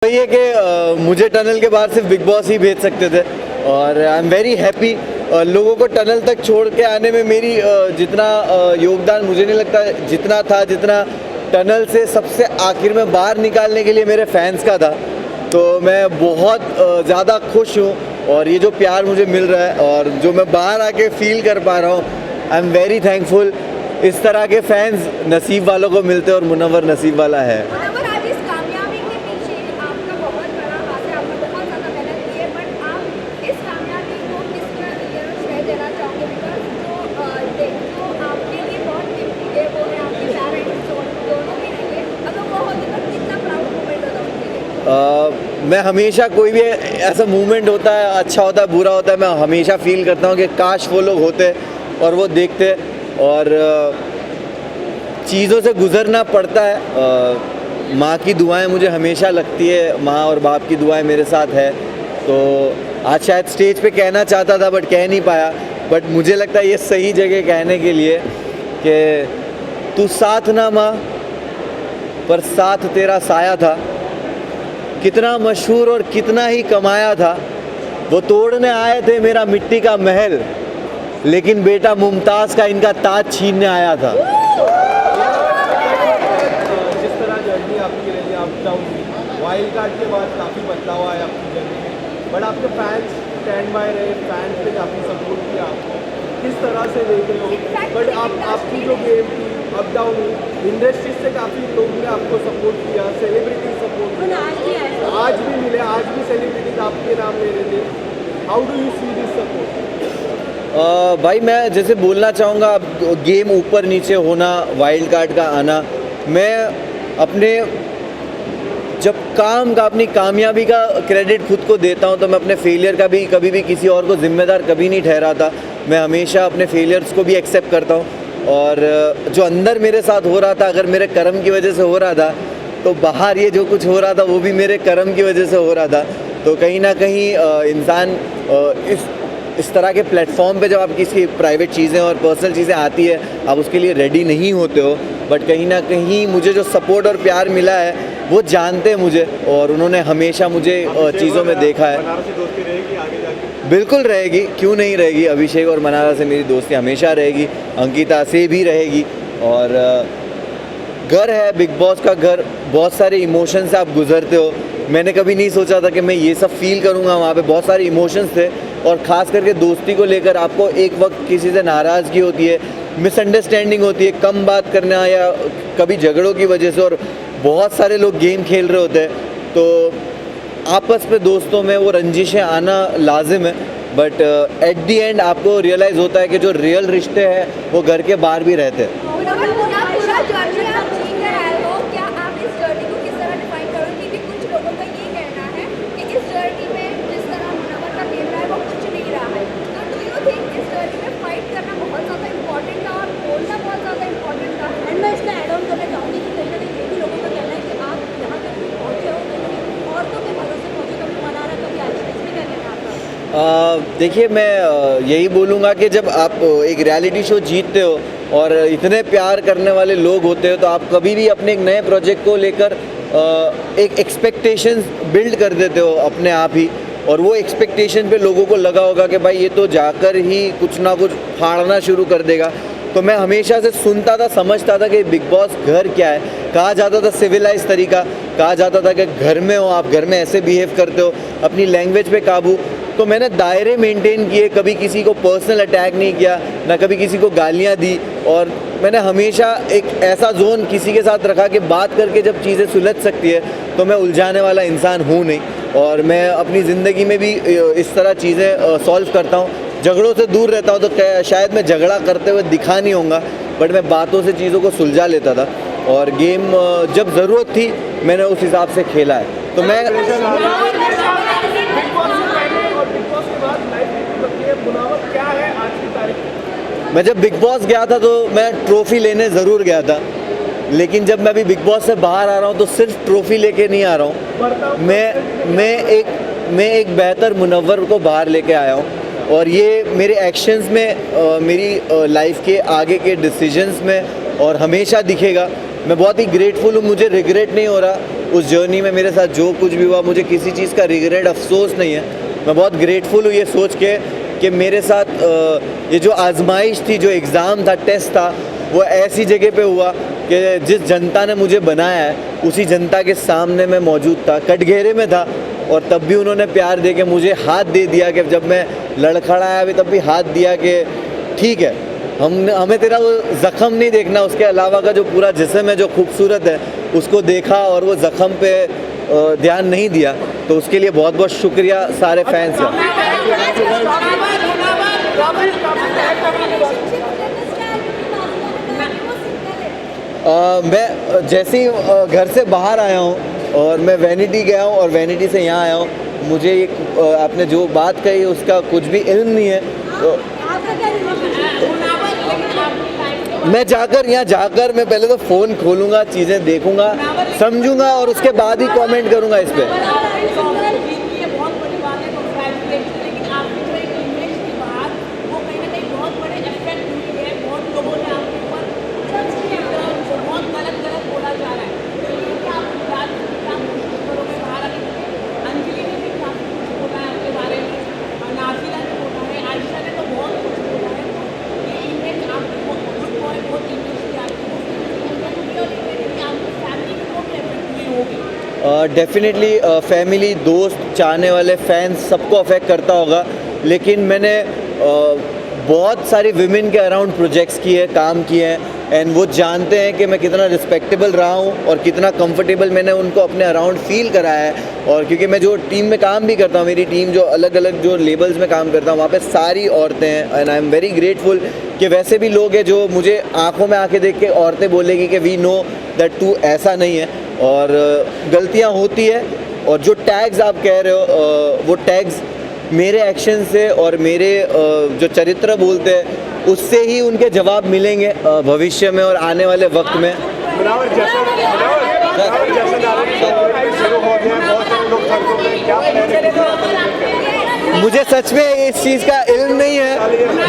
वही है कि मुझे टनल के बाहर सिर्फ बिग बॉस ही भेज सकते थे और आई एम वेरी हैप्पी। लोगों को टनल तक छोड़ के आने में मेरी जितना योगदान मुझे नहीं लगता जितना था, जितना टनल से सबसे आखिर में बाहर निकालने के लिए मेरे फैंस का था। तो मैं बहुत ज़्यादा खुश हूँ और ये जो प्यार मुझे मिल रहा है और जो मैं बाहर आके फील कर पा रहा हूँ, आई एम वेरी थैंकफुल। इस तरह के फैंस नसीब वालों को मिलते हैं और मुनव्वर नसीब वाला है। मैं हमेशा कोई भी ऐसा मूवमेंट होता है, अच्छा होता है बुरा होता है, मैं हमेशा फील करता हूँ कि काश वो लोग होते और वो देखते। और चीज़ों से गुज़रना पड़ता है। माँ की दुआएं मुझे हमेशा लगती है, माँ और बाप की दुआएं मेरे साथ है। तो आज शायद स्टेज पे कहना चाहता था बट कह नहीं पाया, बट मुझे लगता है ये सही जगह कहने के लिए कि तू साथ ना माँ पर साथ तेरा साया था, कितना मशहूर और कितना ही कमाया था। वो तोड़ने आए थे मेरा मिट्टी का महल, लेकिन बेटा मुमताज़ का इनका ताज छीनने आया था। जिस तरह जर्नी आपकी रही अप डाउन, वाइल्ड कार्ड के बाद काफ़ी बदलाव आया आपकी जर्नी में, बट आपके फैंस स्टैंड बाय रहे, फैंस ने काफ़ी सपोर्ट किया आपको। किस तरह से देख रहे हो? बट आपकी जो गेम थी अप डाउन हुई, इंडस्ट्री से काफ़ी लोग ने आपको सपोर्ट किया, सेलिब्रिटी सपोर्ट किया, आज भी मिले, आज भी सेलिब्रिटीज आपके नाम ले रहे थे। How do you see this support? भाई मैं जैसे बोलना चाहूँगा, गेम ऊपर नीचे होना, वाइल्ड कार्ड का आना, मैं अपने जब काम का, अपनी कामयाबी का क्रेडिट खुद को देता हूँ तो मैं अपने फेलियर का भी कभी भी किसी और को जिम्मेदार कभी नहीं ठहराता। मैं हमेशा अपने फेलियर्स को भी एक्सेप्ट करता हूँ और जो अंदर मेरे साथ हो रहा था, अगर मेरे कर्म की वजह से हो रहा था, तो बाहर ये जो कुछ हो रहा था वो भी मेरे कर्म की वजह से हो रहा था। तो कहीं ना कहीं इंसान इस तरह के प्लेटफॉर्म पे जब आप किसी प्राइवेट चीज़ें और पर्सनल चीज़ें आती है, आप उसके लिए रेडी नहीं होते हो। बट कहीं ना कहीं मुझे जो सपोर्ट और प्यार मिला है वो जानते हैं मुझे और उन्होंने हमेशा मुझे चीज़ों में देखा है। बनारसी दोस्ती रहेगी आगे जाके? बिल्कुल रहेगी, क्यों नहीं रहेगी। अभिषेक और मनारा से मेरी दोस्ती हमेशा रहेगी, अंकिता से भी रहेगी। और घर है बिग बॉस का घर, बहुत सारे इमोशंस से आप गुजरते हो। मैंने कभी नहीं सोचा था कि मैं ये सब फील करूँगा। वहाँ पे बहुत सारे इमोशंस थे और ख़ास करके दोस्ती को लेकर आपको एक वक्त किसी से नाराज़गी होती है, मिसअंडरस्टैंडिंग होती है, कम बात करना या कभी झगड़ों की वजह से, और बहुत सारे लोग गेम खेल रहे होते हैं। तो आपस में दोस्तों में वो रंजिशें आना लाजिम है, बट एट दी एंड आपको रियलाइज़ होता है कि जो रियल रिश्ते हैं वो घर के बाहर भी रहते हैं। देखिए मैं यही बोलूँगा कि जब आप एक रियलिटी शो जीतते हो और इतने प्यार करने वाले लोग होते हो, तो आप कभी भी अपने एक नए प्रोजेक्ट को लेकर एक एक्सपेक्टेशंस बिल्ड कर देते हो अपने आप ही। और वो एक्सपेक्टेशन पे लोगों को लगा होगा कि भाई ये तो जाकर ही कुछ ना कुछ फाड़ना शुरू कर देगा। तो मैं हमेशा से सुनता था, समझता था कि बिग बॉस घर क्या है। कहा जाता था सिविलाइज तरीका, कहा जाता था कि घर में हो आप, घर में ऐसे बिहेव करते हो, अपनी लैंग्वेज पे काबू। तो मैंने दायरे मेंटेन किए, कभी किसी को पर्सनल अटैक नहीं किया, ना कभी किसी को गालियाँ दी। और मैंने हमेशा एक ऐसा जोन किसी के साथ रखा कि बात करके जब चीज़ें सुलझ सकती है तो मैं उलझाने वाला इंसान हूँ नहीं। और मैं अपनी ज़िंदगी में भी इस तरह चीज़ें सॉल्व करता हूँ, झगड़ों से दूर रहता हूँ। तो शायद मैं झगड़ा करते हुए दिखा नहीं होऊंगा, बट मैं बातों से चीज़ों को सुलझा लेता था और गेम जब ज़रूरत थी मैंने उस हिसाब से खेला है। तो मैं जब बिग बॉस गया था तो मैं ट्रॉफ़ी लेने ज़रूर गया था, लेकिन जब मैं अभी बिग बॉस से बाहर आ रहा हूँ तो सिर्फ ट्रॉफ़ी लेके नहीं आ रहा हूँ। मैं एक बेहतर मुनव्वर को बाहर लेके आया हूँ और ये मेरे एक्शंस में, मेरी लाइफ के आगे के डिसीजंस में और हमेशा दिखेगा। मैं बहुत ही ग्रेटफुल हूँ, मुझे रिग्रेट नहीं हो रहा उस जर्नी में मेरे साथ जो कुछ भी हुआ, मुझे किसी चीज़ का रिग्रेट, अफसोस नहीं है। मैं बहुत ग्रेटफुल हूँ ये सोच के कि मेरे साथ ये जो आजमाइश थी, जो एग्ज़ाम था, टेस्ट था, वो ऐसी जगह पे हुआ कि जिस जनता ने मुझे बनाया है उसी जनता के सामने मैं मौजूद था, कटघरे में था, और तब भी उन्होंने प्यार दे के मुझे हाथ दे दिया कि जब मैं लड़खड़ाया भी तब भी हाथ दिया कि ठीक है, हमें तेरा वो ज़ख़म नहीं देखना, उसके अलावा का जो पूरा जिस्म है जो खूबसूरत है उसको देखा, और वो ज़ख़म पे ध्यान नहीं दिया। तो उसके लिए बहुत बहुत शुक्रिया सारे फैंस का। मैं जैसे ही घर से बाहर आया हूँ और मैं वैनिटी गया हूँ और वैनिटी से यहाँ आया हूँ, मुझे एक आपने जो बात कही उसका कुछ भी इल्म नहीं है। तो मैं यहाँ जाकर मैं पहले तो फ़ोन खोलूँगा, चीज़ें देखूँगा, समझूँगा, और उसके बाद ही कमेंट करूँगा इस पर। डेफिनेटली फैमिली, दोस्त, चाहने वाले फैंस सबको अफेक्ट करता होगा, लेकिन मैंने बहुत सारी विमेन के अराउंड प्रोजेक्ट्स किए, काम किए हैं, एंड वो जानते हैं कि मैं कितना रिस्पेक्टेबल रहा हूँ और कितना कंफर्टेबल मैंने उनको अपने अराउंड फील कराया है। और क्योंकि मैं जो टीम में काम भी करता हूँ, मेरी टीम जो अलग अलग जो लेबल्स में काम करता हूँ, वहाँ पे सारी औरतें हैं, and I am very grateful कि वैसे भी लोग हैं जो मुझे आंखों में आंखें देख के औरतें बोलेगी कि वी नो दैट तू ऐसा नहीं है, और गलतियाँ होती है, और जो टैग्स आप कह रहे हो वो टैग्स मेरे एक्शन से और मेरे जो चरित्र बोलते हैं उससे ही उनके जवाब मिलेंगे भविष्य में और आने वाले वक्त में। मुझे सच में इस चीज़ का इल्म नहीं है,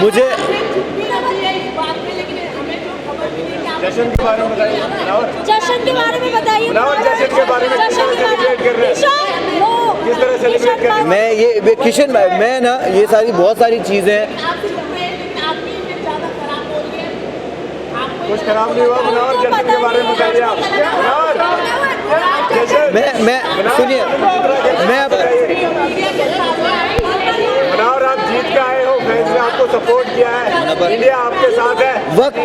मुझे जश्न के बारे में बताइए। जश्न के बारे में बताइए। जश्न के बारे में सेलिब्रेट कर रहे हैं, किस तरह सेलिब्रेट कर रहे हैं? मैं ये किशन भाई, मैं ना ये सारी बहुत सारी चीज़ें हैं। कुछ खराब नहीं हुआ। मुनावर, जश्न के बारे में बताइए आप। मैं सुनिए, मैं मुनावर, आप जीत के आए हो, फैंस ने आपको सपोर्ट किया है, इंडिया आपके साथ है। वक्त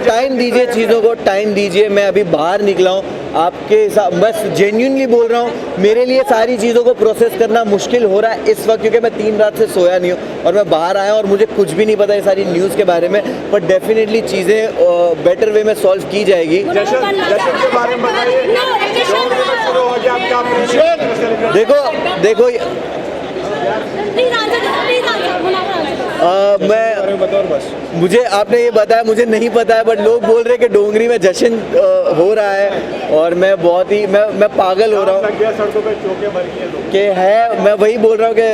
टाइम दीजिए, चीज़ों को टाइम दीजिए। मैं अभी बाहर निकला हूँ, आपके साथ बस जेन्युइनली बोल रहा हूँ, मेरे लिए सारी चीज़ों को प्रोसेस करना मुश्किल हो रहा है इस वक्त, क्योंकि मैं 3 रात से सोया नहीं हूँ और मैं बाहर आया और मुझे कुछ भी नहीं पता ये सारी न्यूज़ के बारे में, पर डेफिनेटली चीज़ें बेटर वे में सॉल्व की जाएगी। जश्न के बारे में बताइए। शुरू हो गया आपका। देखो मुझे आपने ये बताया, मुझे नहीं पता है, बट लोग बोल रहे हैं कि डोंगरी में जश्न हो रहा है, और मैं बहुत ही मैं पागल हो रहा हूँ सड़कों पे चौके भर के कि है। मैं वही बोल रहा हूँ कि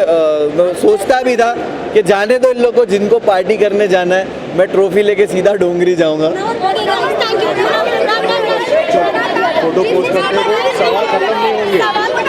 मैं सोचता भी था कि जाने दो इन लोगों को, जिनको पार्टी करने जाना है, मैं ट्रॉफी लेके सीधा डोंगरी जाऊँगा। फोटो पोस्ट करते हो, सवाल खत्म नहीं होंगे।